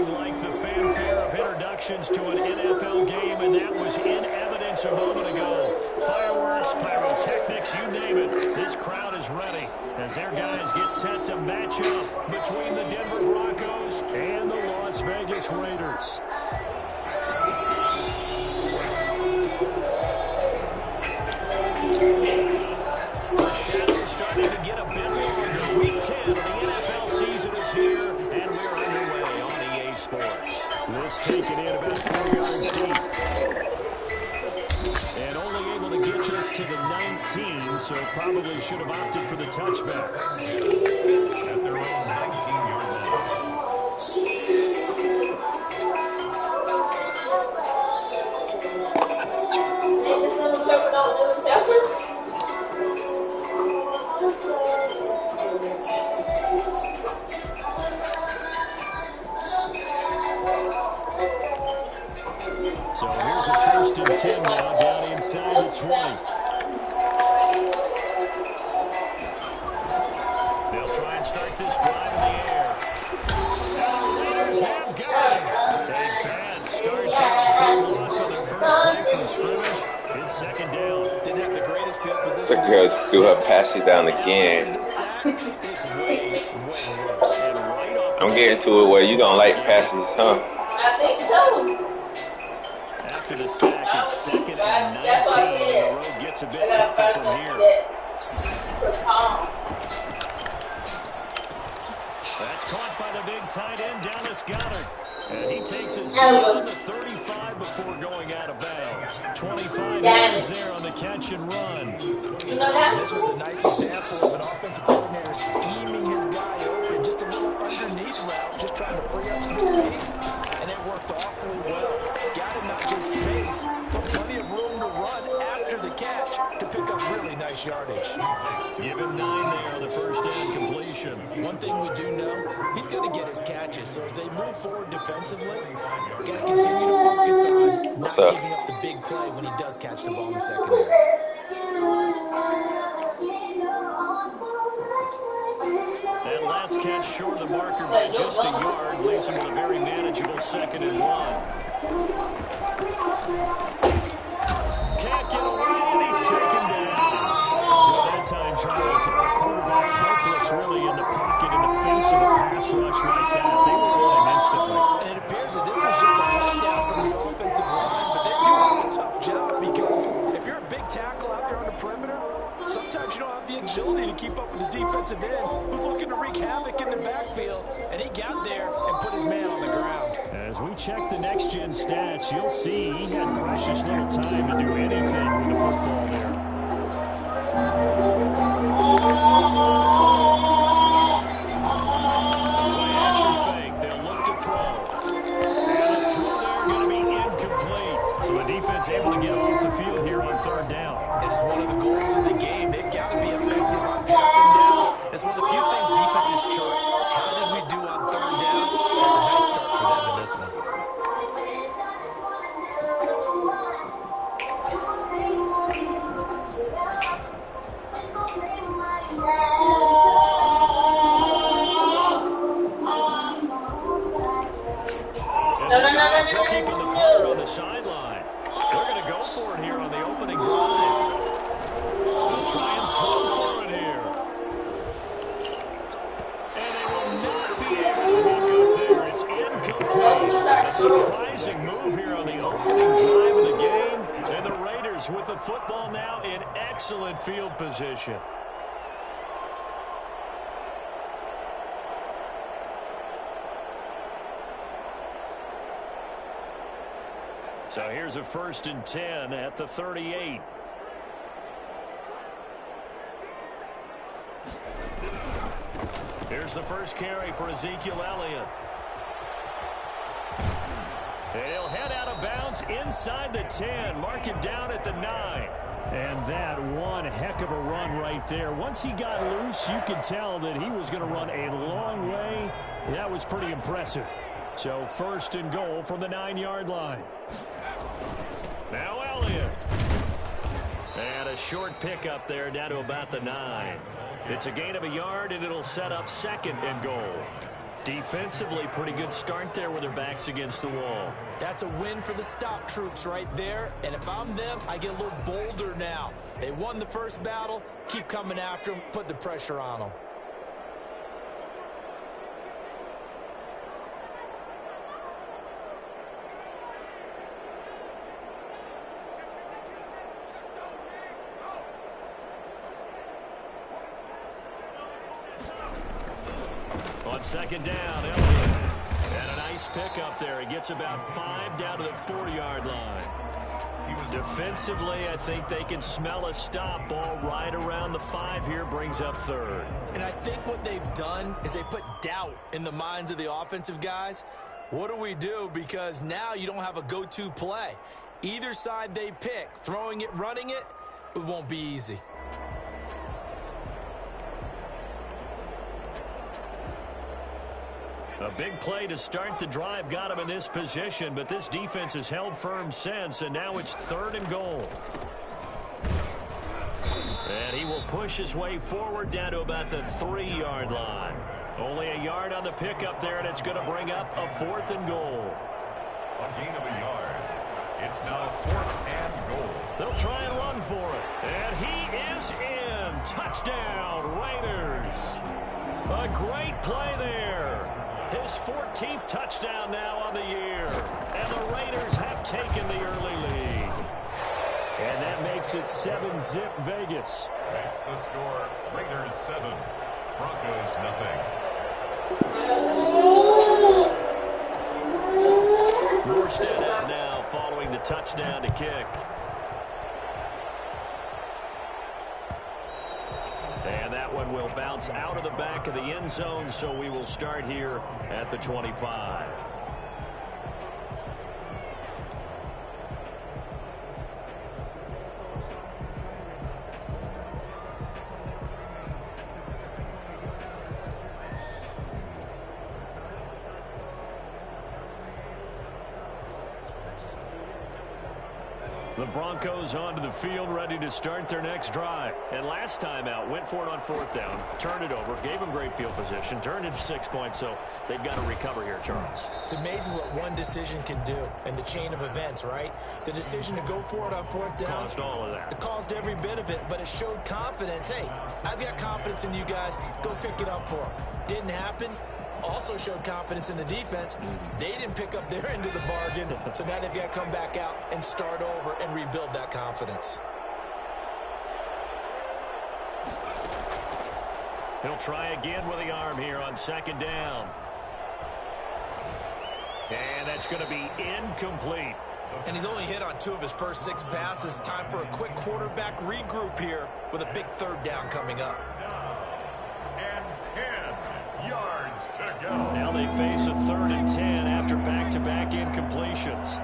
Nothing like the fanfare of introductions to an NFL game, and that was in evidence a moment ago. Fireworks, pyrotechnics, you name it. This crowd is ready as their guys get set to match up between the Denver Broncos and the Las Vegas Raiders. The shadow's starting to get a bit longer. Week 10 of the NFL season is here, and we're underway on EA Sports. This taken in about 4 yards deep. And only able to get this to the 19, so probably should have opted for the touchback. At their own 19-yard line. So here's a 1st and 10 now, down inside the 20. They'll try and start this drive in the air. And the Raiders have got it. A bad start to a big loss on their first play from scrimmage. It's 2nd down. Didn't have the greatest field position. The girl threw her passes down again. I'm getting to it where you don't like passes, huh? I think so. After the sack, it's 2nd and 19. The road gets a bit tougher from here. That's caught by the big tight end, Dallas Goedert. And he takes his ball to the 35 before going out of bounds. 25 yards there on the catch and run. This was a nice example of an offensive coordinator scheming his guy open. Just a little underneath route, just trying to free up some space. And it worked awfully well. Got it not just space, but plenty of room to run after the catch to pick up really nice yardage. Give him 9 there on the first down completion. One thing we do know, he's going to get his catches. So as they move forward defensively, got to continue to focus on not giving up the big play when he does catch the ball in the secondary. That last catch short of the marker by just a yard leaves him with a very manageable 2nd and 1. Can't get away, and he's taken down. So that time, Charles, our quarterback helpless really in the pocket in the face of a pass rush like that. They were on him instantly. And it appears that this was just a letdown from the offensive line, but they do have a tough job because if you're a big tackle out there on the perimeter, sometimes you don't have the agility to keep up with the defensive end who's looking to wreak havoc in the backfield, and he got there and put his man on the ground. As we check the next-gen stats, you'll see he had precious little time to do anything with the football there. They'll look to throw. And the throw there going to be incomplete. So the defense able to get off the field here on 3rd down. It's one of the goals of the game. They've got to be effective on passing down. It's one of the few things defenses chart. How did we do on 3rd down? That's a nice start for them in this one. No. Keeping the punter on the sideline. They're going to go for it here on the opening drive. They'll try and pull for it here. And they will not be able to hook up there. It's incomplete. A surprising move here on the opening drive of the game. And the Raiders with the football now in excellent field position. So here's a 1st and 10 at the 38. Here's the first carry for Ezekiel Elliott. He'll head out of bounds inside the 10. Mark him down at the 9. And that one heck of a run right there. Once he got loose, you could tell that he was going to run a long way. That was pretty impressive. So 1st and goal from the 9-yard line. Now Elliott. And a short pickup there down to about the 9. It's a gain of a yard, and it'll set up 2nd and goal. Defensively, pretty good start there with their backs against the wall. That's a win for the stop troops right there. And if I'm them, I get a little bolder now. They won the first battle. Keep coming after them. Put the pressure on them. On second down, Elliott. And a nice pick up there. He gets about 5 down to the 4-yard line. Defensively, I think they can smell a stop. Ball right around the 5 here, brings up 3rd. And I think what they've done is they put doubt in the minds of the offensive guys. What do we do? Because now you don't have a go-to play. Either side they pick, throwing it, running it, it won't be easy. A big play to start the drive got him in this position, but this defense has held firm since, and now it's 3rd and goal. And he will push his way forward down to about the 3-yard line. Only a yard on the pickup there, and it's going to bring up a 4th and goal. A gain of a yard. It's now 4th and goal. They'll try and run for it. And he is in. Touchdown, Raiders. A great play there. His 14th touchdown now on the year. And the Raiders have taken the early lead. And that makes it 7-zip Vegas. Makes the score Raiders 7, Broncos nothing. Morstead out now following the touchdown to kick. And that one will bounce out of the back of the end zone, so we will start here at the 25. The Broncos onto the field, ready to start their next drive. And last time out, went for it on 4th down, turned it over, gave them great field position, turned it to 6 points, so they've got to recover here, Charles. It's amazing what one decision can do in the chain of events, right? The decision to go for it on 4th down. Caused all of that. It caused every bit of it, but it showed confidence. Hey, I've got confidence in you guys. Go pick it up for them. Didn't happen. Also showed confidence in the defense. They didn't pick up their end of the bargain, so now they've got to come back out and start over and rebuild that confidence. He'll try again with the arm here on 2nd down. And that's going to be incomplete. And he's only hit on 2 of his first 6 passes. Time for a quick quarterback regroup here with a big 3rd down coming up. And 10 yards to go. Now they face a 3rd and 10 after back-to-back incompletions.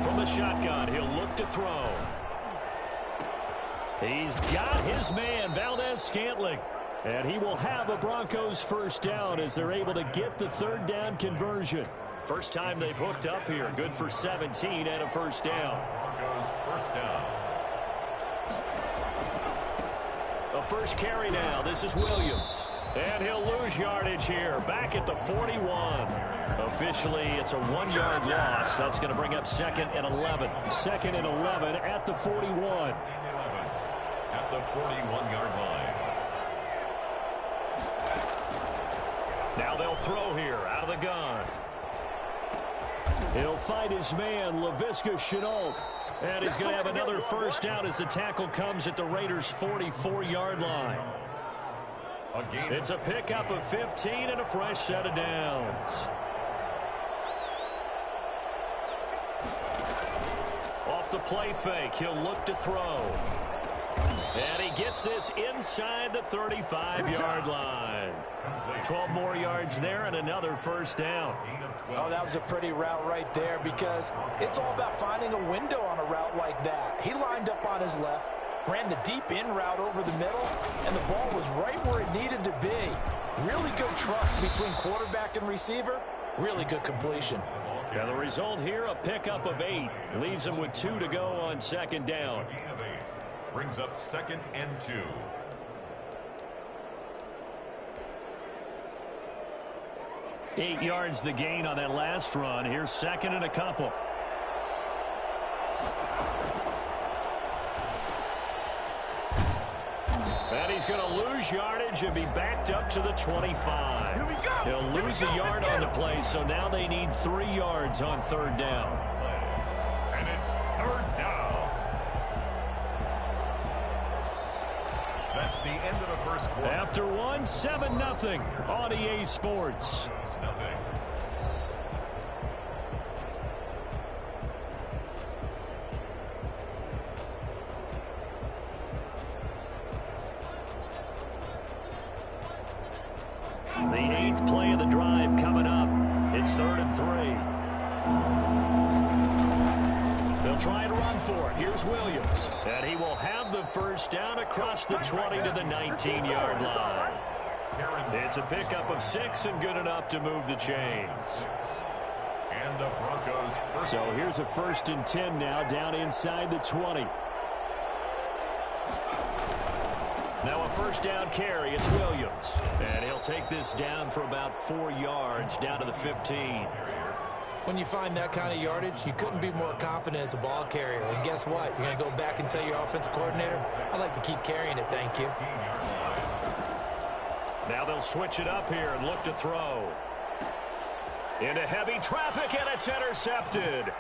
From the shotgun, he'll look to throw. He's got his man, Valdez-Scantling. And he will have a Broncos 1st down as they're able to get the 3rd down conversion. First time they've hooked up here. Good for 17 and a 1st down. Broncos 1st down. A first carry now. This is Williams. And he'll lose yardage here. Back at the 41. Officially, it's a 1-yard loss. That's going to bring up 2nd and 11. 2nd and 11 at the 41. At the 41-yard line. Now they'll throw here out of the gun. He'll find his man, Laviska Shenault. And he's going to have another 1st down as the tackle comes at the Raiders' 44-yard line. It's a pickup of 15 and a fresh set of downs. Off the play fake, he'll look to throw. And he gets this inside the 35-yard line. 12 more yards there and another 1st down. Oh, that was a pretty route right there because it's all about finding a window on a route like that. He lined up on his left, ran the deep in route over the middle, and the ball was right where it needed to be. Really good trust between quarterback and receiver. Really good completion. Now the result here, a pickup of 8. Leaves him with 2 to go on 2nd down. Brings up 2nd and 2. 8 yards the gain on that last run. Here's second and a couple. And he's going to lose yardage and be backed up to the 25. Here we go. He'll lose a yard on the play, so now they need 3 yards on third down. And it's third down. That's the end of the first quarter. After one, 7-0 on EA Sports. Nothing. The 8th play of the drive coming up. It's 3rd and 3. They'll try and run for it. Here's Williams. And he will have the first down across the 20 to the 19-yard line. It's a pickup of 6 and good enough to move the chains. And the Broncos. So here's a 1st and 10 now down inside the 20. Now a first down carry. It's Williams. And he'll take this down for about 4 yards down to the 15. When you find that kind of yardage, you couldn't be more confident as a ball carrier. And guess what? You're going to go back and tell your offensive coordinator, I'd like to keep carrying it, thank you. Now they'll switch it up here and look to throw. Into heavy traffic, and it's intercepted.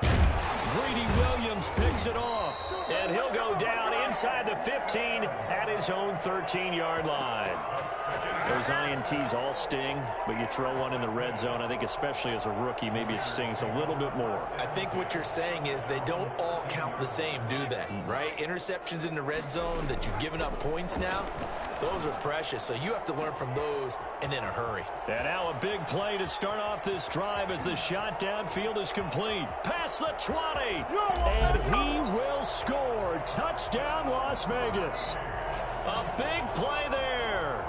Greedy Williams picks it off, and he'll go down inside the 15 at his own 13-yard line. Those INTs all sting, but you throw one in the red zone, I think especially as a rookie, maybe it stings a little bit more. I think what you're saying is they don't all count the same, do they? Right? Interceptions in the red zone that you've given up points now, those are precious, so you have to learn from those and in a hurry. And now a big play to start off this drive as the shot downfield is complete. Past the 20, and he will score. Touchdown, Las Vegas. A big play there.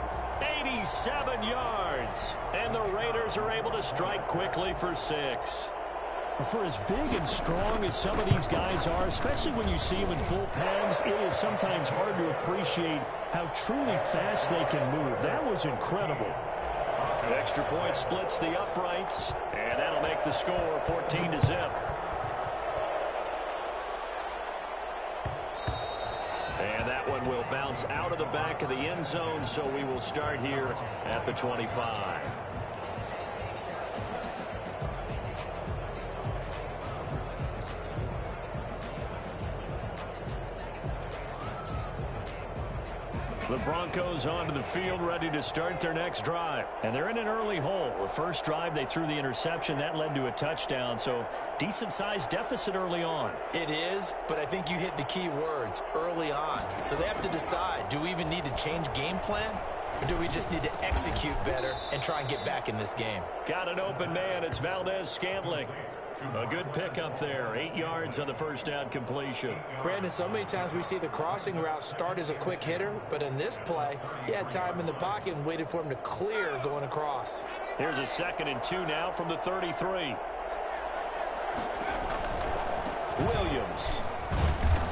87 yards. And the Raiders are able to strike quickly for 6. For as big and strong as some of these guys are, especially when you see them in full pads, it is sometimes hard to appreciate how truly fast they can move. That was incredible. An extra point splits the uprights, and that'll make the score 14-0. And that one will bounce out of the back of the end zone, so we will start here at the 25. The Broncos onto the field, ready to start their next drive. And they're in an early hole. The first drive, they threw the interception. That led to a touchdown, so decent-sized deficit early on. It is, but I think you hit the key words, early on. So they have to decide, do we even need to change game plan? Or do we just need to execute better and try and get back in this game? Got an open man. It's Valdez-Scantling. A good pickup there. 8 yards on the first down completion. Brandon, so many times we see the crossing route start as a quick hitter, but in this play, he had time in the pocket and waited for him to clear going across. Here's a 2nd and 2 now from the 33. Williams.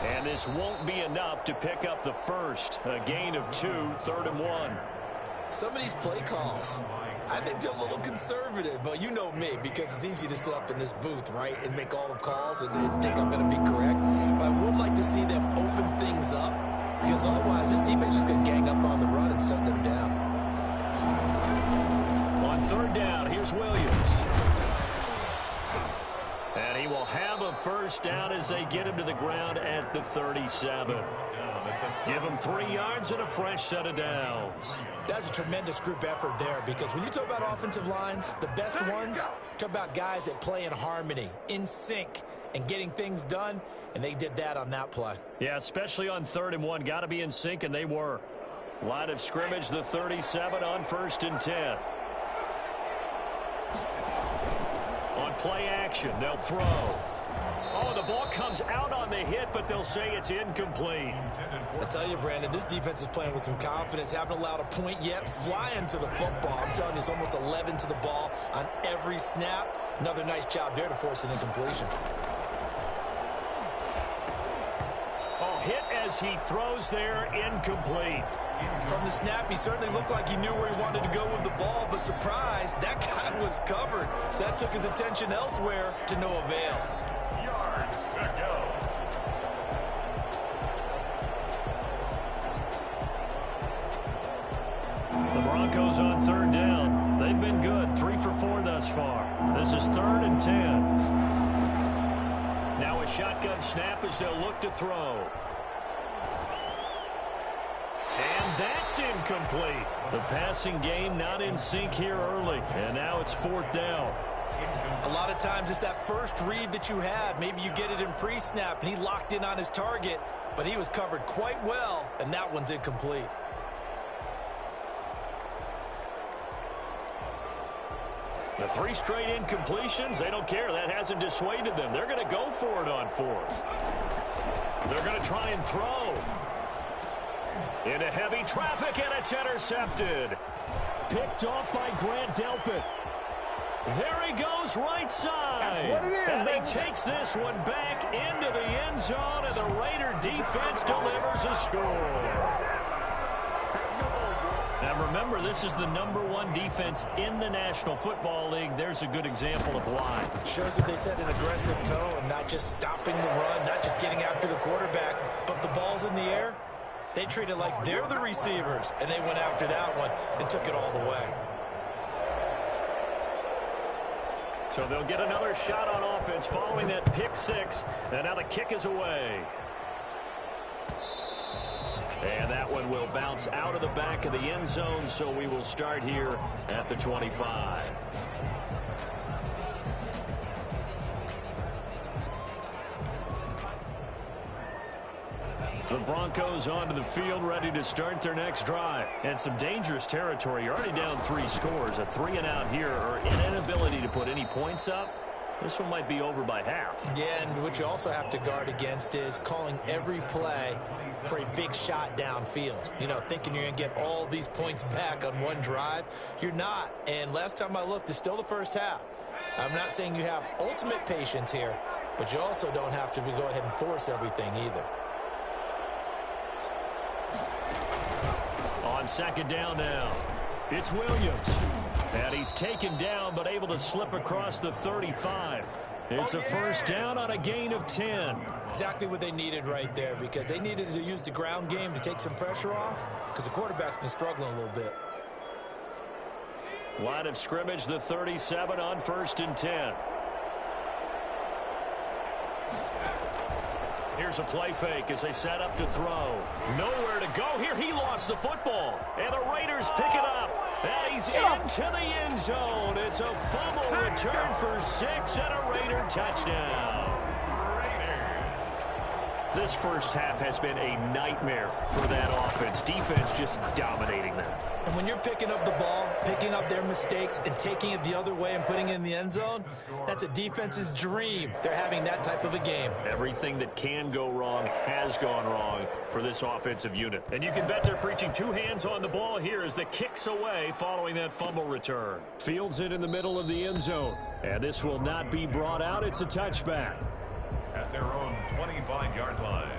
And this won't be enough to pick up the first. A gain of 2, 3rd and 1. Some of these play calls, I think they're a little conservative, but you know me, because it's easy to sit up in this booth, right, and make all the calls and think I'm going to be correct. But I would like to see them open things up, because otherwise this defense is going to gang up on the run and shut them down. On 3rd down, here's Williams. And he will have a first down as they get him to the ground at the 37. Give him 3 yards and a fresh set of downs. That's a tremendous group effort there, because when you talk about offensive lines, the best ones, talk about guys that play in harmony, in sync, and getting things done, and they did that on that play. Yeah, especially on 3rd and 1. Got to be in sync, and they were. Line of scrimmage, the 37 on 1st and 10. On play action, they'll throw. Oh, the ball comes out on the hit, but they'll say it's incomplete. I tell you, Brandon, this defense is playing with some confidence. Haven't allowed a point yet. Flying to the football. I'm telling you, it's almost 11 to the ball on every snap. Another nice job there to force an incompletion. Oh, hit as he throws there, incomplete. From the snap, he certainly looked like he knew where he wanted to go with the ball, but surprise, that guy was covered. So that took his attention elsewhere to no avail. Yards to go. The Broncos on third down. They've been good, 3 for 4 thus far. This is 3rd and 10. Now a shotgun snap as they'll look to throw. And that's incomplete. The passing game not in sync here early. And now it's 4th down. A lot of times it's that first read that you have. Maybe you get it in pre-snap, and he locked in on his target, but he was covered quite well, and that one's incomplete. The 3 straight incompletions, they don't care. That hasn't dissuaded them. They're going to go for it on 4th. They're going to try and throw. Into heavy traffic, and it's intercepted. Picked off by Grant Delpit. There he goes, right side. That's what it is, and baby. he takes this one back into the end zone, and the Raider defense delivers a score. Now remember, this is the #1 defense in the National Football League. There's a good example of why. Shows that they set an aggressive tone, not just stopping the run, not just getting after the quarterback, but the ball's in the air. They treat it like they're the receivers, and they went after that one and took it all the way. So they'll get another shot on offense following that pick 6, and now the kick is away. And that one will bounce out of the back of the end zone, so we will start here at the 25. The Broncos onto the field, ready to start their next drive. And some dangerous territory. You're already down 3 scores. A 3-and-out here, or an inability to put any points up. This one might be over by half. Yeah, and what you also have to guard against is calling every play for a big shot downfield. You know, thinking you're going to get all these points back on one drive. You're not. And last time I looked, it's still the first half. I'm not saying you have ultimate patience here, but you also don't have to go ahead and force everything either. On 2nd down now, it's Williams. And he's taken down, but able to slip across the 35. It's a 1st down on a gain of 10. Exactly what they needed right there, because they needed to use the ground game to take some pressure off, because the quarterback's been struggling a little bit. Line of scrimmage, the 37 on 1st and 10. Here's a play fake as they set up to throw. Nowhere to go here. He lost the football. And the Raiders pick it up. And he's into the end zone. It's a fumble return for 6 and a Raider touchdown. This first half has been a nightmare for that offense. Defense just dominating them. And when you're picking up the ball, picking up their mistakes, and taking it the other way and putting it in the end zone, that's a defense's dream. They're having that type of a game. Everything that can go wrong has gone wrong for this offensive unit. And you can bet they're preaching 2 hands on the ball here as the kick's away following that fumble return. Fields it in the middle of the end zone. And this will not be brought out. It's a touchback. At their own 25-yard line.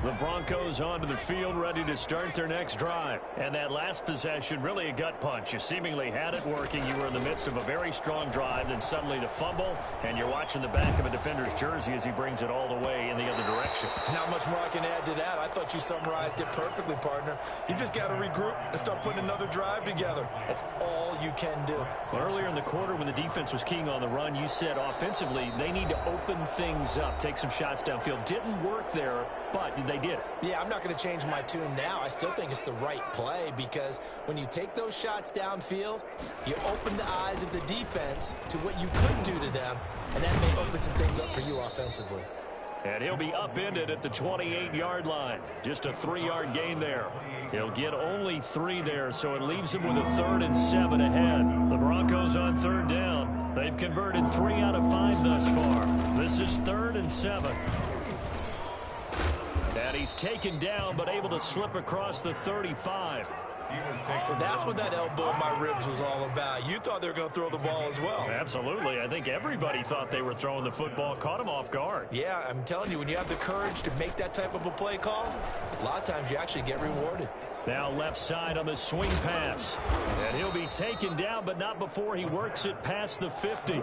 The Broncos onto the field, ready to start their next drive. And that last possession, really a gut punch. You seemingly had it working. You were in the midst of a very strong drive, then suddenly the fumble, and you're watching the back of a defender's jersey as he brings it all the way in the other direction. There's not much more I can add to that. I thought you summarized it perfectly, partner. You just got to regroup and start putting another drive together. That's all you can do. Well, earlier in the quarter when the defense was keying on the run, you said offensively they need to open things up, take some shots downfield. Didn't work there, but they did. Yeah, I'm not going to change my tune now. I still think it's the right play, because when you take those shots downfield, you open the eyes of the defense to what you could do to them, and that may open some things up for you offensively. And he'll be upended at the 28-yard line. Just a 3-yard gain there. He'll get only 3 there, so it leaves him with a 3rd and 7 ahead. The Broncos on 3rd down. They've converted 3 out of 5 thus far. This is 3rd and 7. And he's taken down, but able to slip across the 35. So that's what that elbow in my ribs was all about. You thought they were going to throw the ball as well. Absolutely. I think everybody thought they were throwing the football, caught him off guard. Yeah, I'm telling you, when you have the courage to make that type of a play call, a lot of times you actually get rewarded. Now left side on the swing pass. And he'll be taken down, but not before he works it past the 50.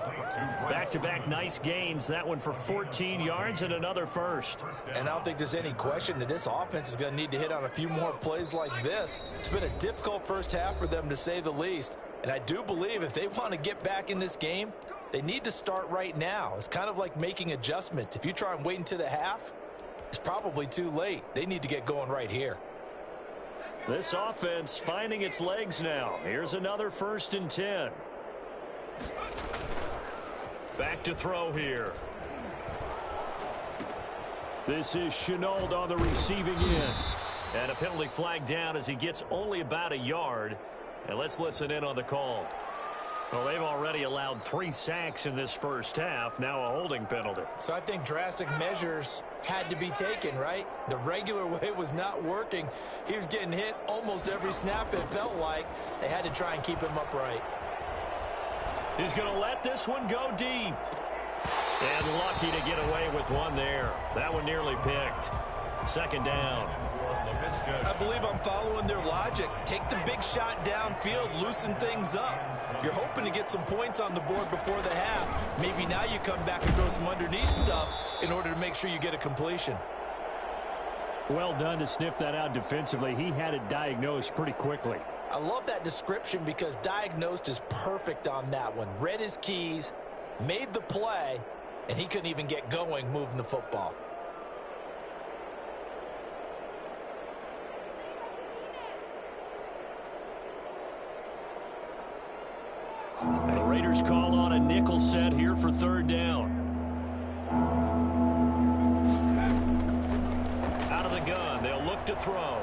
Back-to-back nice gains. That one for 14 yards and another first. And I don't think there's any question that this offense is going to need to hit on a few more plays like this. It's been a difficult first half for them, to say the least. And I do believe if they want to get back in this game, they need to start right now. It's kind of like making adjustments. If you try and wait until the half, it's probably too late. They need to get going right here. This offense finding its legs now. Here's another 1st and 10. Back to throw here. This is Chenault on the receiving end. And a penalty flag down as he gets only about a yard. And let's listen in on the call. Well, they've already allowed 3 sacks in this first half. Now a holding penalty. So I think drastic measures had to be taken, right? The regular way was not working. He was getting hit almost every snap, it felt like. They had to try and keep him upright. He's going to let this one go deep. And lucky to get away with one there. That one nearly picked. 2nd down. I believe I'm following their logic. Take the big shot downfield, loosen things up. You're hoping to get some points on the board before the half. Maybe now you come back and throw some underneath stuff in order to make sure you get a completion. Well done to sniff that out defensively. He had it diagnosed pretty quickly. I love that description because diagnosed is perfect on that one. Read his keys, made the play, and he couldn't even get going moving the football. The Raiders call on a nickel set here for 3rd down. Out of the gun, they'll look to throw.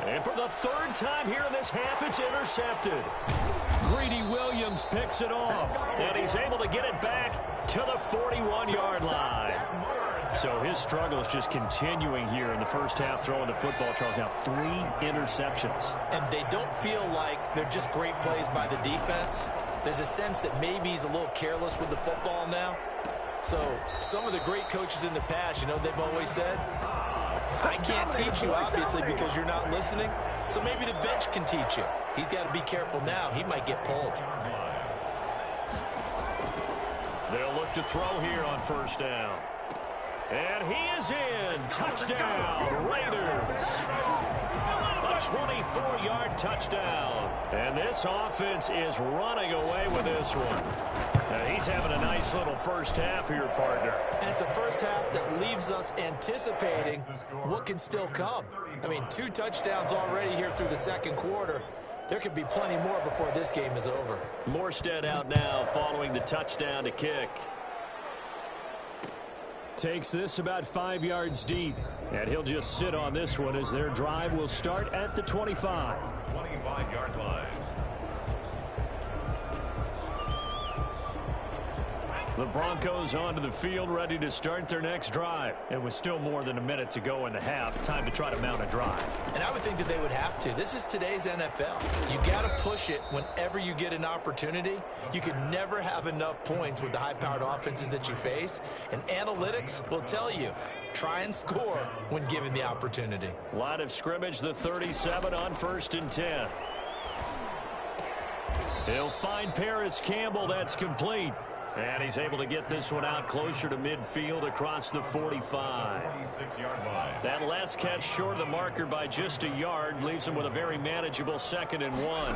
And for the 3rd time here in this half, it's intercepted. Greedy Williams picks it off, and he's able to get it back to the 41-yard line. So his struggle is just continuing here in the first half, throwing the football. Charles, now 3 interceptions. And they don't feel like they're just great plays by the defense. There's a sense that maybe he's a little careless with the football now. So some of the great coaches in the past, you know, they've always said, I can't teach you, obviously, because you're not listening. So maybe the bench can teach you. He's got to be careful now. He might get pulled. They'll look to throw here on 1st down. And he is in. Touchdown, Raiders. A 24-yard touchdown. And this offense is running away with this one. He's having a nice little first half here, partner. And it's a first half that leaves us anticipating what can still come. I mean, 2 touchdowns already here through the 2nd quarter. There could be plenty more before this game is over. Morstead out now following the touchdown to kick. Takes this about 5 yards deep, and he'll just sit on this one as their drive will start at the 25. 25-yard line. The Broncos onto the field, ready to start their next drive. It was still more than a minute to go in the half. Time to try to mount a drive. And I would think that they would have to. This is today's NFL. You got to push it whenever you get an opportunity. You could never have enough points with the high-powered offenses that you face. And analytics will tell you, try and score when given the opportunity. Line of scrimmage, the 37 on 1st and 10. He'll find Paris Campbell. That's complete. And he's able to get this one out closer to midfield across the 45. 26-yard line. That last catch short of the marker by just a yard leaves him with a very manageable 2nd and 1.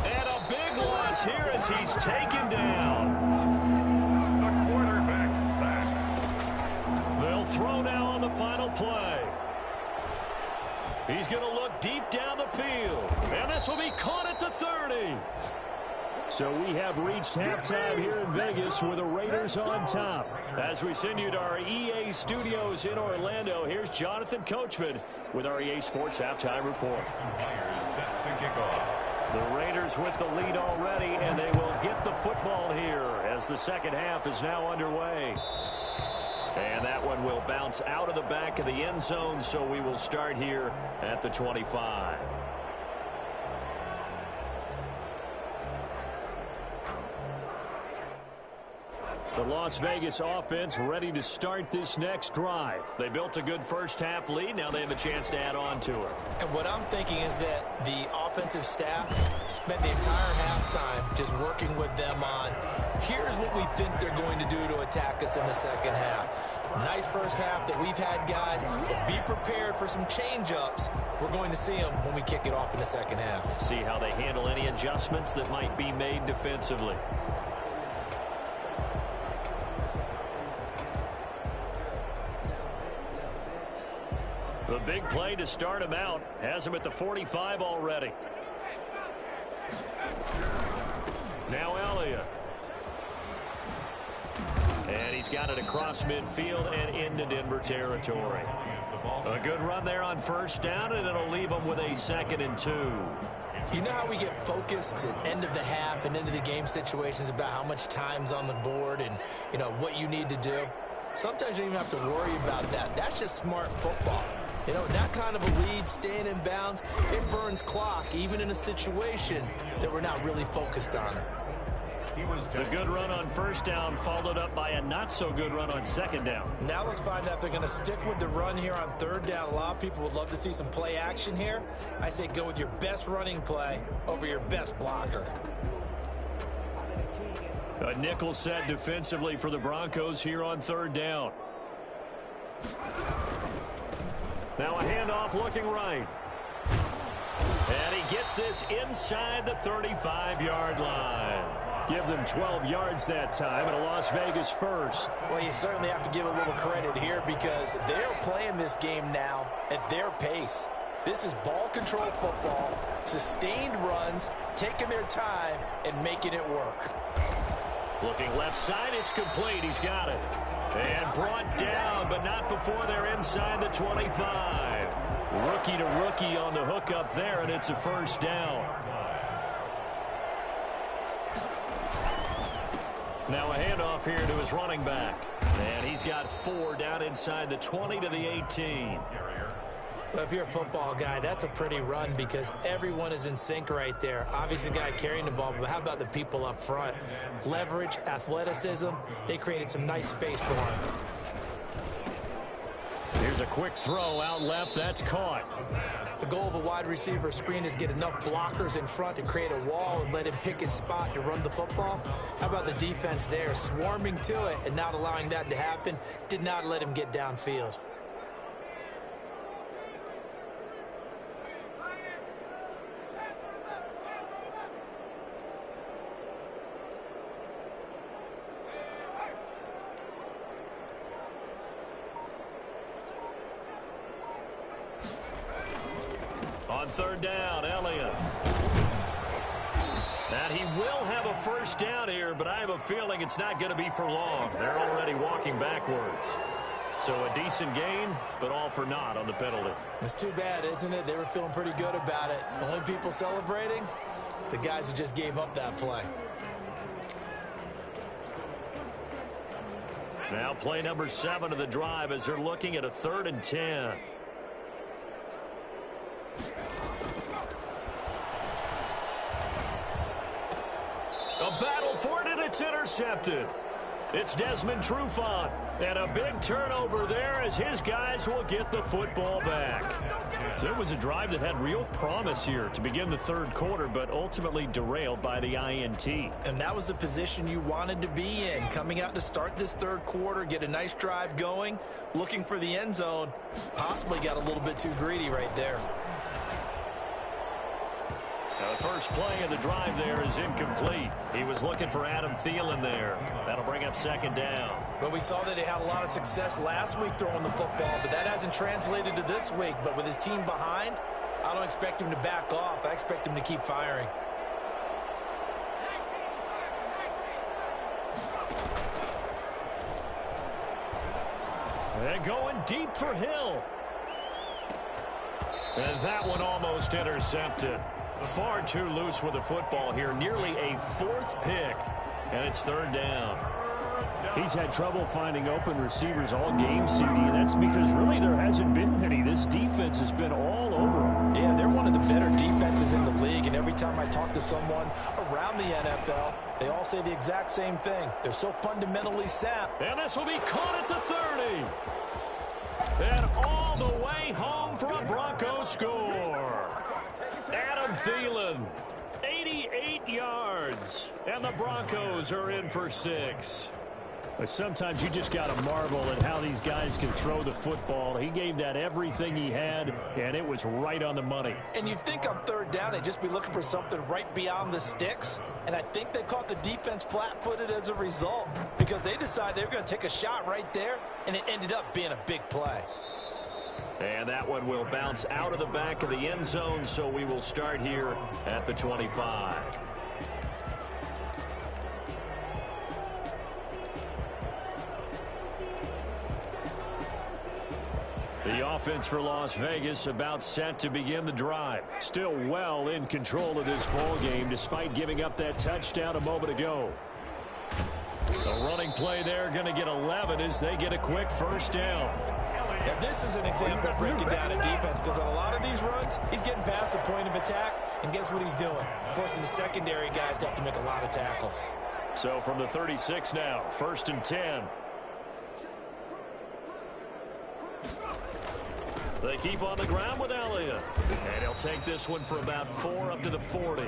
And a big loss here as he's taken down. The quarterback sack. They'll throw now on the final play. He's going to look deep down the field. And this will be caught at the 30. So we have reached halftime here in Vegas with the Raiders on top. As we send you to our EA studios in Orlando, here's Jonathan Coachman with our EA Sports Halftime Report. Players set to kick off. The Raiders with the lead already, and they will get the football here as the second half is now underway. And that one will bounce out of the back of the end zone, so we will start here at the 25. The Las Vegas offense ready to start this next drive. They built a good first-half lead. Now they have a chance to add on to it. And what I'm thinking is that the offensive staff spent the entire halftime just working with them on, here's what we think they're going to do to attack us in the second half. Nice first half that we've had, guys, but be prepared for some change-ups. We're going to see them when we kick it off in the second half. See how they handle any adjustments that might be made defensively. The big play to start him out has him at the 45 already. Now Elliott. And he's got it across midfield and into Denver territory. A good run there on first down, and it'll leave him with a 2nd and 2. You know how we get focused at end of the half and into the game situations about how much time's on the board and, you know, what you need to do? Sometimes you don't even have to worry about that. That's just smart football. You know, that kind of a lead, staying in bounds, it burns clock, even in a situation that we're not really focused on it. The good run on first down followed up by a not-so-good run on second down. Now let's find out if they're going to stick with the run here on third down. A lot of people would love to see some play action here. I say go with your best running play over your best blocker. A nickel set defensively for the Broncos here on third down. Now a handoff looking right. And he gets this inside the 35-yard line. Give them 12 yards that time, and a Las Vegas first. Well, you certainly have to give a little credit here because they're playing this game now at their pace. This is ball control football, sustained runs, taking their time, and making it work. Looking left side, it's complete. He's got it. And brought down, but not before they're inside the 25. Rookie to rookie on the hook up there, and it's a first down. Now a handoff here to his running back. And he's got 4 down inside the 20 to the 18. Well, if you're a football guy, that's a pretty run because everyone is in sync right there. Obviously, the guy carrying the ball, but how about the people up front? Leverage, athleticism, they created some nice space for him. Here's a quick throw out left. That's caught. The goal of a wide receiver screen is get enough blockers in front to create a wall and let him pick his spot to run the football. How about the defense there, swarming to it and not allowing that to happen? Did not let him get downfield. On third down, Elliott. And he will have a first down here, but I have a feeling it's not going to be for long. They're already walking backwards. So a decent gain, but all for naught on the penalty. It's too bad, isn't it? They were feeling pretty good about it. The only people celebrating, the guys who just gave up that play. Now play number 7 of the drive as they're looking at a 3rd and 10. A battle for it, and it's intercepted. It's Desmond Trufant, and a big turnover there as his guys will get the football back. So it was a drive that had real promise here to begin the third quarter, but ultimately derailed by the INT. And that was the position you wanted to be in, coming out to start this third quarter, get a nice drive going, looking for the end zone. Possibly got a little bit too greedy right there. Now the first play of the drive there is incomplete. He was looking for Adam Thielen there. That'll bring up 2nd down. Well, we saw that he had a lot of success last week throwing the football, but that hasn't translated to this week. But with his team behind, I don't expect him to back off. I expect him to keep firing. And going deep for Hill. And that one almost intercepted. Far too loose with the football here. Nearly a 4th pick. And it's 3rd down. He's had trouble finding open receivers all game, CD. And that's because really there hasn't been many. This defense has been all over him. Yeah, they're one of the better defenses in the league. And every time I talk to someone around the NFL, they all say the exact same thing. They're so fundamentally sound. And this will be caught at the 30. And all the way home for a Broncos score. Adam Thielen, 88 yards. And the Broncos are in for 6. Sometimes you just got to marvel at how these guys can throw the football. He gave that everything he had, and it was right on the money. And you'd think on third down they'd just be looking for something right beyond the sticks. And I think they caught the defense flat-footed as a result because they decided they were going to take a shot right there, and it ended up being a big play. And that one will bounce out of the back of the end zone, so we will start here at the 25. The offense for Las Vegas about set to begin the drive. Still well in control of this ball game despite giving up that touchdown a moment ago. The running play there going to get 11 as they get a quick first down. Now this is an example of breaking down a defense because on a lot of these runs, he's getting past the point of attack, and guess what he's doing? Forcing the secondary guys to have to make a lot of tackles. So from the 36 now, 1st and 10. They keep on the ground with Elliott. And he'll take this one for about 4 up to the 40.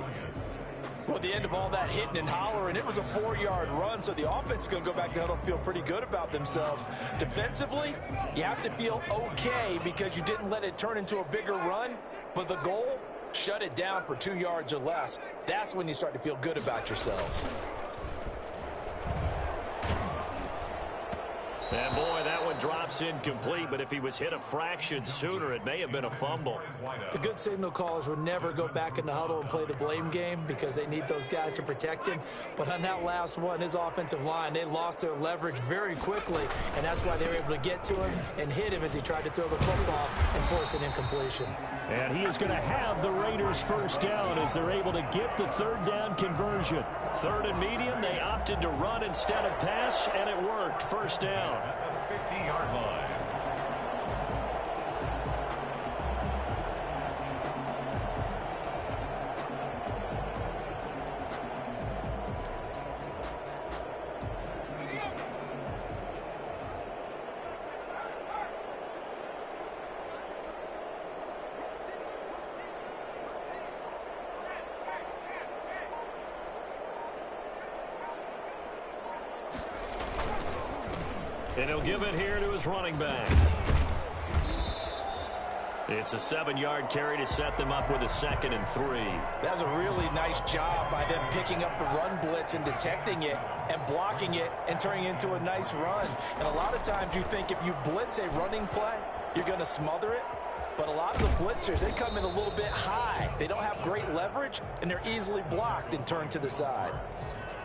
Well, at the end of all that hitting and hollering, it was a 4-yard run, so the offense is going to go back down and feel pretty good about themselves. Defensively, you have to feel okay because you didn't let it turn into a bigger run, but the goal, shut it down for 2 yards or less. That's when you start to feel good about yourselves. And boy, that one drops incomplete, but if he was hit a fraction sooner, it may have been a fumble. The good signal callers would never go back in the huddle and play the blame game because they need those guys to protect him. But on that last one, his offensive line, they lost their leverage very quickly, and that's why they were able to get to him and hit him as he tried to throw the football and force an incompletion. And he is going to have the Raiders first down as they're able to get the third down conversion. 3rd and medium, they opted to run instead of pass, and it worked. First down. At the 50-yard line. And he'll give it here to his running back. It's a 7-yard carry to set them up with a 2nd and 3. That was a really nice job by them picking up the run blitz and detecting it and blocking it and turning it into a nice run. And a lot of times you think if you blitz a running play, you're going to smother it. But a lot of the blitzers, they come in a little bit high. They don't have great leverage, and they're easily blocked and turned to the side.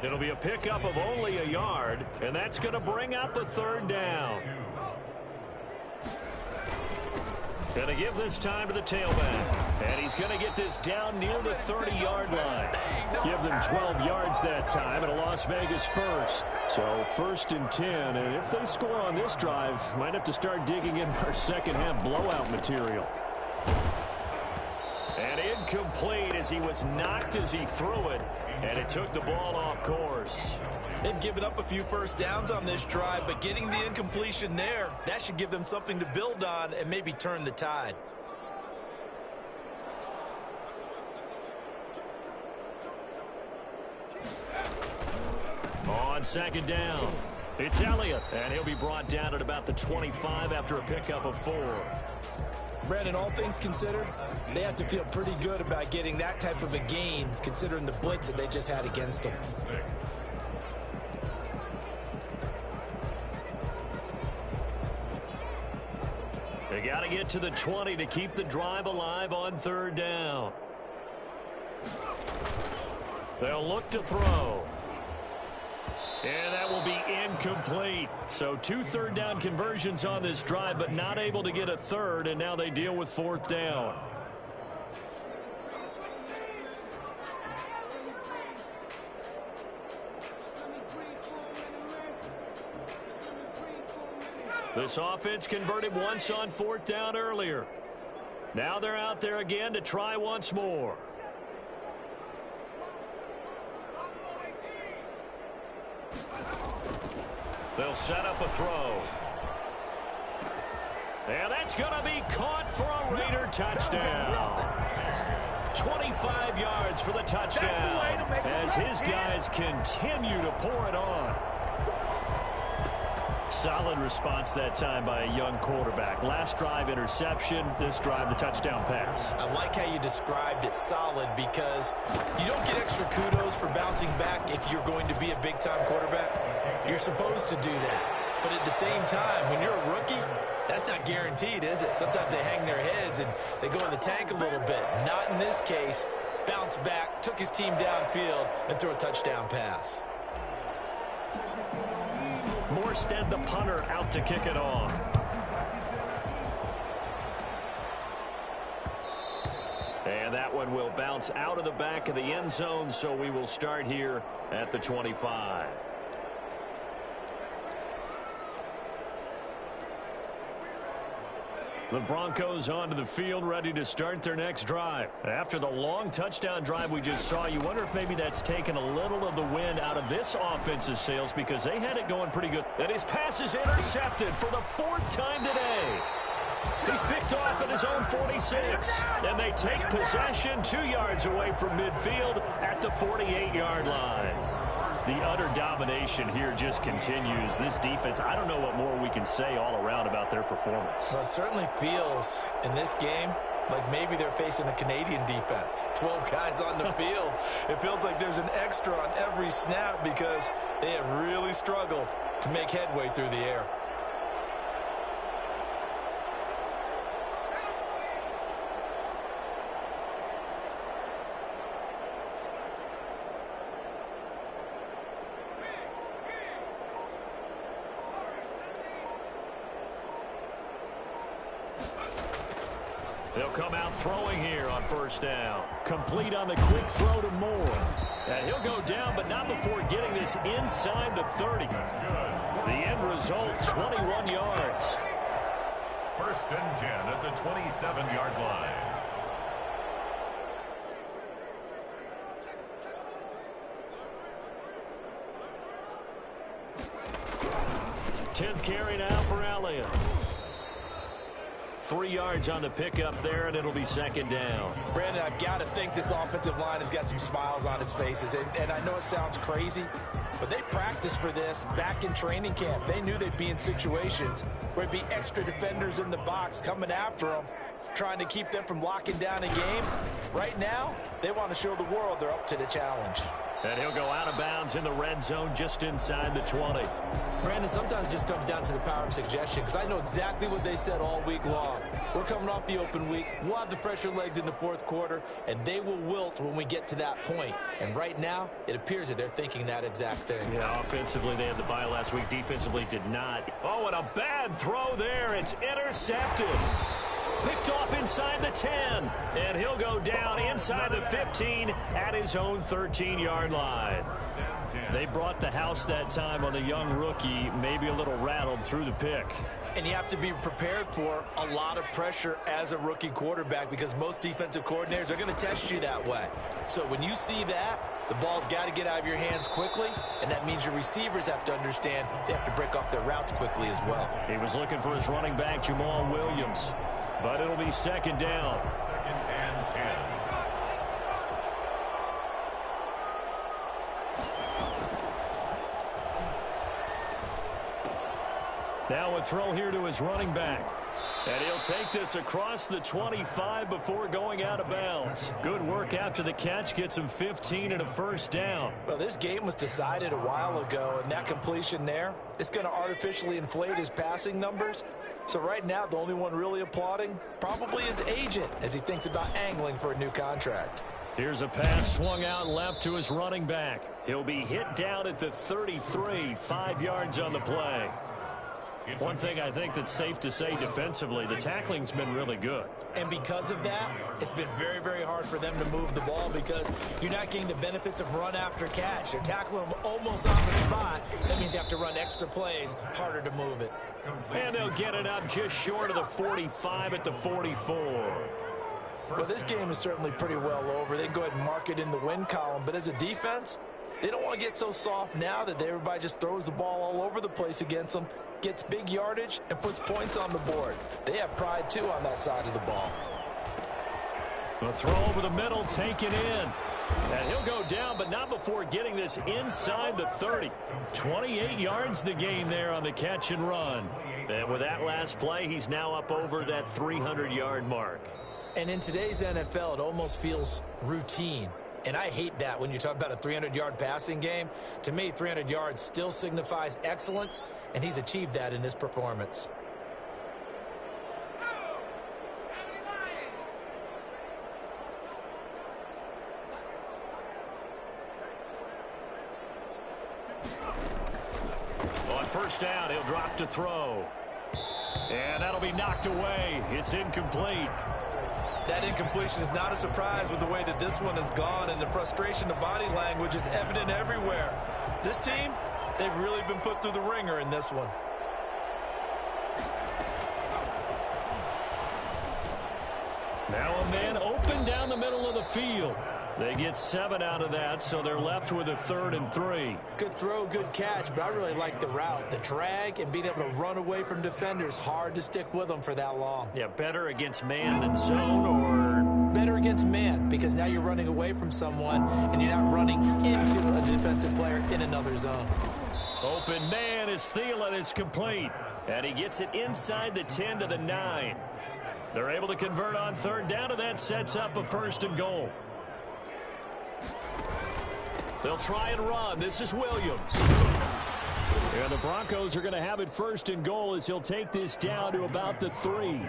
It'll be a pickup of only a yard, and that's going to bring up a 3rd down. Going to give this time to the tailback. And he's going to get this down near the 30-yard line. Give them 12 yards that time, and a Las Vegas first. So 1st and 10, and if they score on this drive, might have to start digging in our second-half blowout material. And incomplete as he was knocked as he threw it, and it took the ball off course. They've given up a few first downs on this drive, but getting the incompletion there, that should give them something to build on and maybe turn the tide. On 2nd down, it's Elliott, and he'll be brought down at about the 25 after a pickup of 4. Brandon, all things considered, they have to feel pretty good about getting that type of a gain, considering the blitz that they just had against them. They got to get to the 20 to keep the drive alive on 3rd down. They'll look to throw. And that will be incomplete. So 2 third down conversions on this drive, but not able to get a 3rd, and now they deal with 4th down. This offense converted once on 4th down earlier. Now they're out there again to try once more. They'll set up a throw. And that's going to be caught for a Raider touchdown. 25 yards for the touchdown as his guys continue to pour it on. Solid response that time by a young quarterback. Last drive, interception. This drive, the touchdown pass. I like how you described it, solid, because you don't get extra kudos for bouncing back if you're going to be a big-time quarterback. You're supposed to do that. But at the same time, when you're a rookie, that's not guaranteed, is it? Sometimes they hang their heads and they go in the tank a little bit. Not in this case. Bounced back, took his team downfield, and threw a touchdown pass. Morstead, the punter, out to kick it off. And that one will bounce out of the back of the end zone, so we will start here at the 25. The Broncos onto the field, ready to start their next drive. After the long touchdown drive we just saw, you wonder if maybe that's taken a little of the wind out of this offensive sails because they had it going pretty good. And his pass is intercepted for the 4th time today. He's picked off at his own 46. And they take possession 2 yards away from midfield at the 48-yard line. The utter domination here just continues. This defense, I don't know what more we can say all around about their performance. Well, it certainly feels in this game like maybe they're facing a Canadian defense. 12 guys on the field. It feels like there's an extra on every snap because they have really struggled to make headway through the air. They'll come out throwing here on first down. Complete on the quick throw to Moore. And he'll go down, but not before getting this inside the 30. The end result, 21 yards. 1st and 10 at the 27-yard line. Tenth carry now for Elliott. 3 yards on the pickup there, and it'll be 2nd down. Brandon, I've got to think this offensive line has got some smiles on its faces. And I know it sounds crazy, but they practiced for this back in training camp. They knew they'd be in situations where there'd be extra defenders in the box coming after them, trying to keep them from locking down a game. Right now, they want to show the world they're up to the challenge. And he'll go out of bounds in the red zone just inside the 20. Brandon, sometimes it just comes down to the power of suggestion because I know exactly what they said all week long. We're coming off the open week. We'll have the fresher legs in the 4th quarter, and they will wilt when we get to that point. And right now, it appears that they're thinking that exact thing. Yeah, offensively, they had the bye last week. Defensively, did not. Oh, and a bad throw there. It's intercepted. Picked off inside the 10. And he'll go down inside the 15 at his own 13-yard line. They brought the house that time on the young rookie, maybe a little rattled through the pick. And you have to be prepared for a lot of pressure as a rookie quarterback because most defensive coordinators are going to test you that way. So when you see that, the ball's got to get out of your hands quickly, and that means your receivers have to understand they have to break off their routes quickly as well. He was looking for his running back, Jamal Williams, but it'll be 2nd down. 2nd and 10. Now a throw here to his running back. And he'll take this across the 25 before going out of bounds. Good work after the catch. Gets him 15 and a 1st down. Well, this game was decided a while ago, and that completion there is going to artificially inflate his passing numbers. So right now, the only one really applauding probably his agent as he thinks about angling for a new contract. Here's a pass swung out left to his running back. He'll be hit down at the 33, 5 yards on the play. One thing I think that's safe to say defensively, the tackling's been really good. And because of that, it's been very, very hard for them to move the ball because you're not getting the benefits of run after catch. They're tackling them almost on the spot. That means you have to run extra plays, harder to move it. And they'll get it up just short of the 45 at the 44. Well, this game is certainly pretty well over. They can go ahead and mark it in the win column. But as a defense, They don't want to get so soft now that everybody just throws the ball all over the place against them, gets big yardage, and puts points on the board. They have pride, too, on that side of the ball. The throw over the middle, taken in. And he'll go down, but not before getting this inside the 30. 28 yards the gain there on the catch and run. And with that last play, he's now up over that 300-yard mark. And in today's NFL, it almost feels routine. And I hate that when you talk about a 300-yard passing game. To me, 300 yards still signifies excellence, and he's achieved that in this performance. On first down, he'll drop to throw. And that'll be knocked away. It's incomplete. That incompletion is not a surprise with the way that this one has gone, and the frustration of body language is evident everywhere. This team, they've really been put through the ringer in this one. Now a man open down the middle of the field. They get 7 out of that, so they're left with a 3rd and 3. Good throw, good catch, but I really like the route. The drag and being able to run away from defenders, hard to stick with them for that long. Yeah, better against man than zone, or better against man, because now you're running away from someone and you're not running into a defensive player in another zone. Open man is Thielen. It's complete. And he gets it inside the 10 to the 9. They're able to convert on 3rd down, and that sets up a 1st and goal. They'll try and run. This is Williams. And the Broncos are going to have it 1st and goal as he'll take this down to about the 3.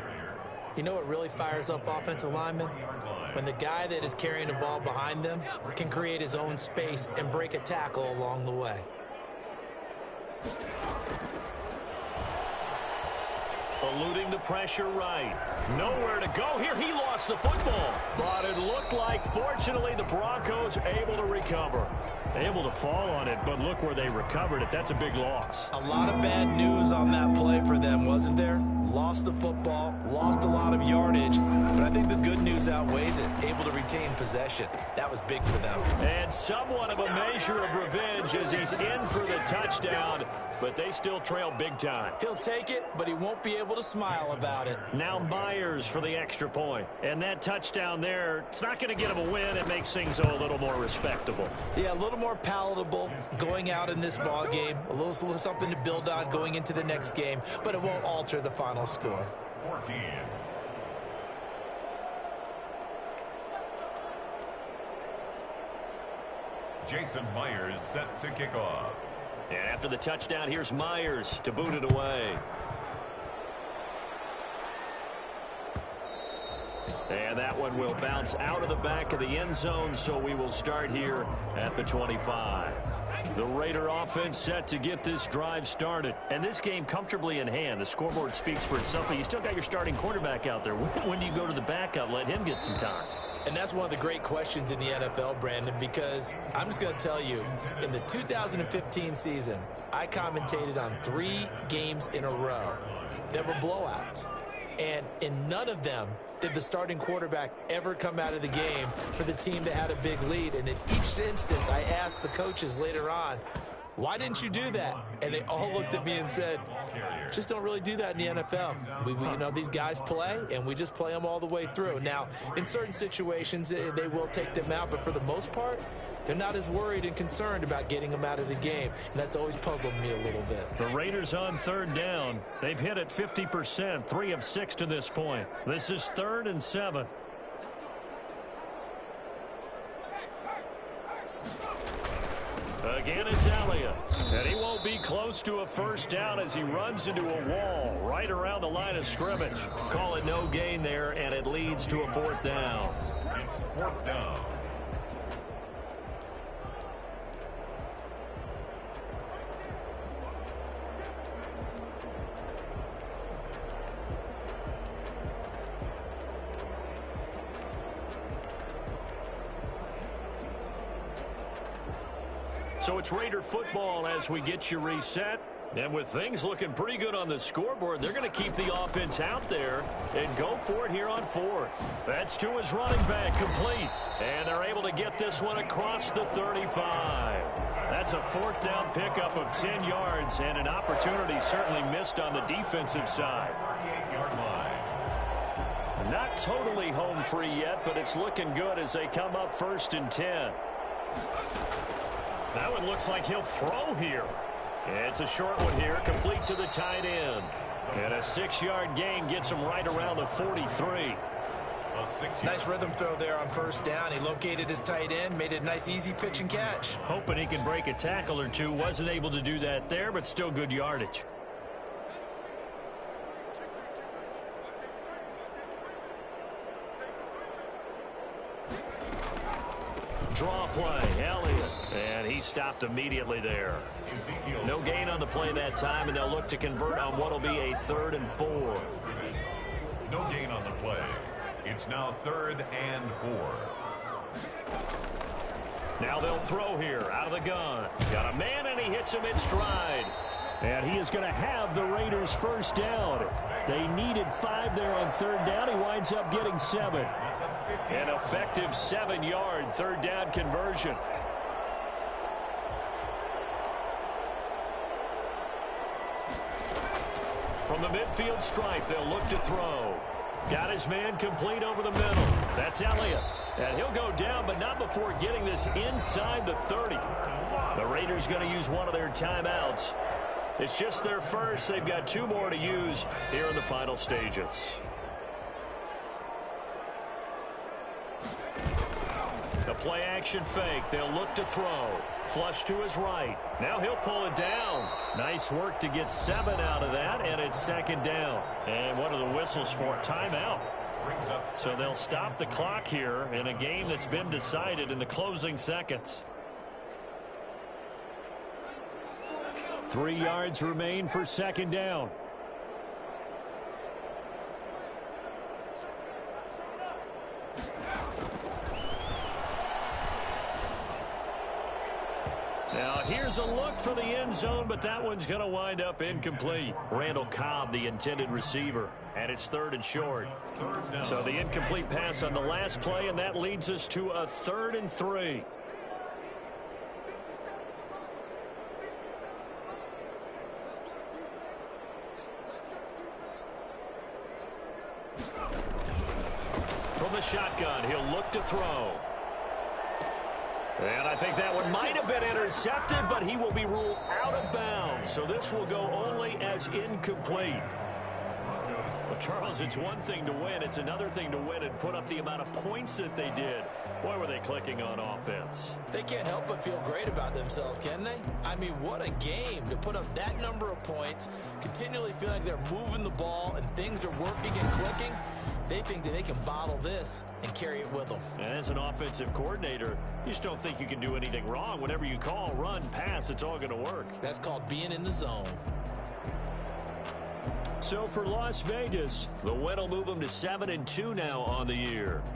You know what really fires up offensive linemen? When the guy that is carrying the ball behind them can create his own space and break a tackle along the way. Eluding the pressure right. Nowhere to go here. He lost the football. But it looked like, fortunately, the Broncos able to recover. Able to fall on it, but look where they recovered it. That's a big loss. A lot of bad news on that play for them, wasn't there? Lost the football, lost a lot of yardage, but I think the good news outweighs it. Able to retain possession. That was big for them. And somewhat of a measure of revenge as he's in for the touchdown, but they still trail big time. He'll take it, but he won't be able to smile about it. Now Myers for the extra point. And that touchdown there, it's not going to get him a win. It makes things a little more respectable. Yeah, a little more palatable going out in this ball game. A little something to build on going into the next game, but it won't alter the final score. 14. Jason Myers set to kick off. And after the touchdown, here's Myers to boot it away. And that one will bounce out of the back of the end zone, so we will start here at the 25. The Raider offense set to get this drive started. And this game comfortably in hand. The scoreboard speaks for itself, but you still got your starting quarterback out there. When do you go to the backup? Let him get some time. And that's one of the great questions in the NFL, Brandon, because I'm just going to tell you, in the 2015 season, I commentated on 3 games in a row that were blowouts. And in none of them did the starting quarterback ever come out of the game for the team that had a big lead. And in each instance, I asked the coaches later on, why didn't you do that? And they all looked at me and said, just don't really do that in the NFL. We you know, these guys play, and we just play them all the way through. Now, in certain situations, they will take them out, but for the most part, they're not as worried and concerned about getting them out of the game, and that's always puzzled me a little bit. The Raiders on 3rd down. They've hit it 50%, 3 of 6 to this point. This is 3rd and 7. Again, it's Elliott. And he won't be close to a 1st down as he runs into a wall right around the line of scrimmage. Call it no gain there, and it leads to a 4th down. It's 4th down. So it's Raider football as we get you reset. And with things looking pretty good on the scoreboard, they're going to keep the offense out there and go for it here on fourth. That's to his running back, complete. And they're able to get this one across the 35. That's a fourth down pickup of 10 yards and an opportunity certainly missed on the defensive side. 38-yard line. Not totally home free yet, but it's looking good as they come up 1st and 10. That one looks like he'll throw here. It's a short one here, complete to the tight end. And a 6-yard gain gets him right around the 43. Nice rhythm throw there on 1st down. He located his tight end, made it a nice easy pitch and catch. Hoping he can break a tackle or two. Wasn't able to do that there, but still good yardage. Draw play, Elliott. And he stopped immediately there. No gain on the play that time, and they'll look to convert on what will be a 3rd and 4. No gain on the play. It's now 3rd and 4. Now they'll throw here out of the gun. Got a man, and he hits him in stride. And he is going to have the Raiders' 1st down. They needed 5 there on 3rd down. He winds up getting 7. An effective 7-yard 3rd down conversion. From the midfield stripe, they'll look to throw. Got his man complete over the middle. That's Elliott. And he'll go down, but not before getting this inside the 30. The Raiders going to use one of their timeouts. It's just their first. They've got 2 more to use here in the final stages. The play action fake. They'll look to throw. Flush to his right. Now he'll pull it down. Nice work to get 7 out of that, and it's 2nd down. And what are the whistles for? Timeout. So they'll stop the clock here in a game that's been decided in the closing seconds. 3 yards remain for 2nd down. Now, here's a look for the end zone, but that one's going to wind up incomplete. Randall Cobb, the intended receiver, and it's 3rd and short. So the incomplete pass on the last play, and that leads us to a 3rd and 3. From the shotgun, he'll look to throw. And I think that one might have been intercepted, but he will be ruled out of bounds. So this will go only as incomplete. Well, Charles, it's one thing to win. It's another thing to win and put up the amount of points that they did. Boy, were they clicking on offense. They can't help but feel great about themselves, can they? I mean, what a game to put up that number of points, continually feel like they're moving the ball and things are working and clicking. They think that they can bottle this and carry it with them. And as an offensive coordinator, you just don't think you can do anything wrong. Whatever you call, run, pass, it's all going to work. That's called being in the zone. So for Las Vegas, the win will move them to 7-2 now on the year.